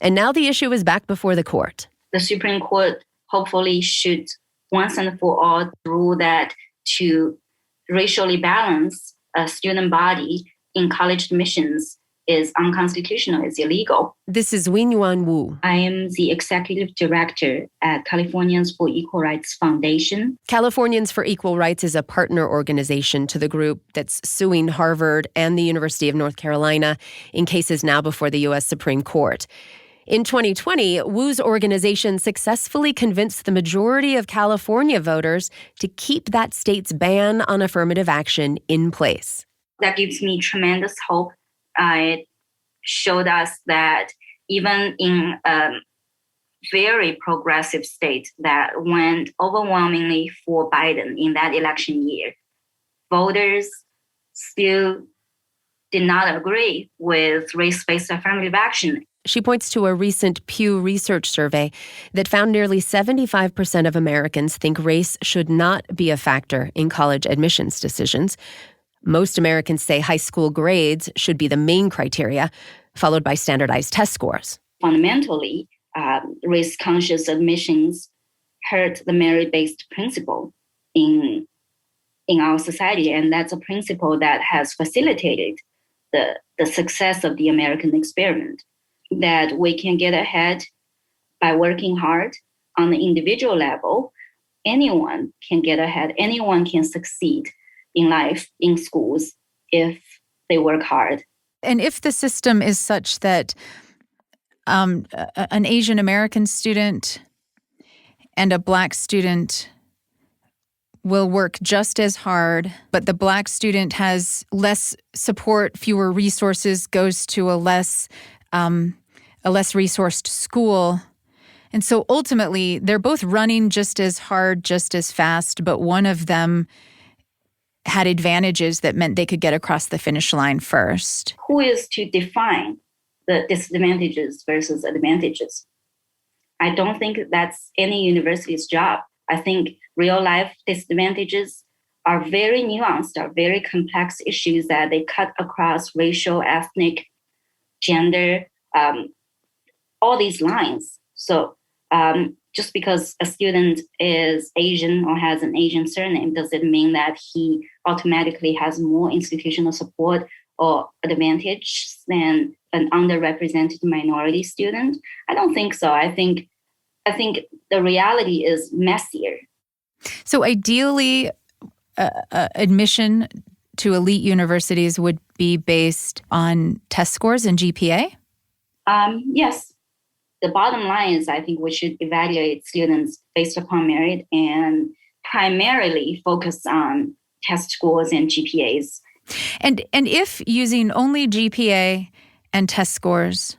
And now the issue is back before the court. The Supreme Court hopefully should once and for all rule that to racially balance a student body in college admissions is unconstitutional, is illegal. This is Wenyuan Wu. I am the executive director at Californians for Equal Rights Foundation. Californians for Equal Rights is a partner organization to the group that's suing Harvard and the University of North Carolina in cases now before the U.S. Supreme Court. In 2020, Wu's organization successfully convinced the majority of California voters to keep that state's ban on affirmative action in place. That gives me tremendous hope. It showed us that even in a very progressive state that went overwhelmingly for Biden in that election year, voters still did not agree with race-based affirmative action. She points to a recent Pew Research survey that found nearly 75% of Americans think race should not be a factor in college admissions decisions. Most Americans say high school grades should be the main criteria, followed by standardized test scores. Fundamentally, race-conscious admissions hurt the merit-based principle in our society, and that's a principle that has facilitated the success of the American experiment. That we can get ahead by working hard on the individual level. Anyone can get ahead. Anyone can succeed in life, in schools, if they work hard. And if the system is such that an Asian American student and a Black student will work just as hard, but the Black student has less support, fewer resources, goes to a less resourced school. And so ultimately, they're both running just as hard, just as fast, but one of them had advantages that meant they could get across the finish line first. Who is to define the disadvantages versus advantages? I don't think that's any university's job. I think real-life disadvantages are very nuanced, are very complex issues that they cut across racial, ethnic, gender, all these lines. So just because a student is Asian or has an Asian surname doesn't mean that he automatically has more institutional support or advantage than an underrepresented minority student. I don't think so. I think the reality is messier. So ideally, admission to elite universities would be based on test scores and GPA? Yes. The bottom line is I think we should evaluate students based upon merit and primarily focus on test scores and GPAs. And if using only GPA and test scores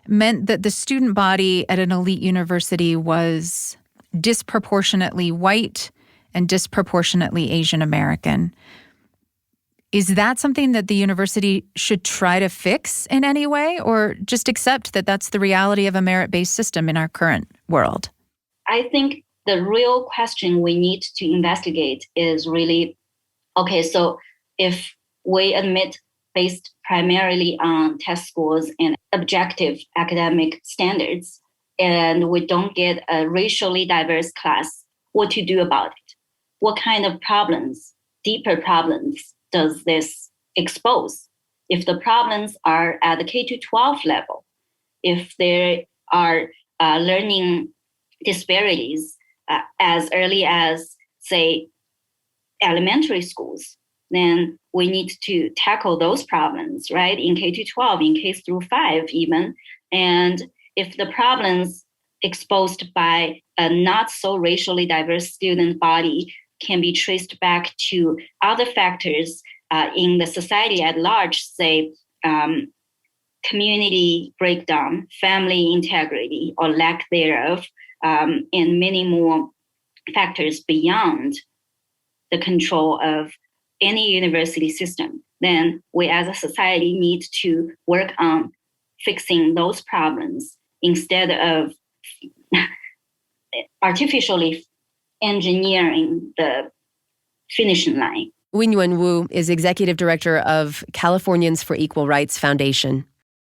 meant that the student body at an elite university was disproportionately white and disproportionately Asian American, is that something that the university should try to fix in any way, or just accept that that's the reality of a merit-based system in our current world? I think the real question we need to investigate is really, okay, so if we admit based primarily on test scores and objective academic standards, and we don't get a racially diverse class, what to do about it? What kind of problems, deeper problems, does this expose? If the problems are at the K-12 level, if there are learning disparities as early as, say, elementary schools, then we need to tackle those problems, right? In K-12, in K-5 even. And if the problems exposed by a not so racially diverse student body can be traced back to other factors in the society at large, say community breakdown, family integrity or lack thereof, and many more factors beyond the control of any university system, then we as a society need to work on fixing those problems instead of artificially engineering the finishing line. Wenyuan Wu is executive director of Californians for Equal Rights Foundation.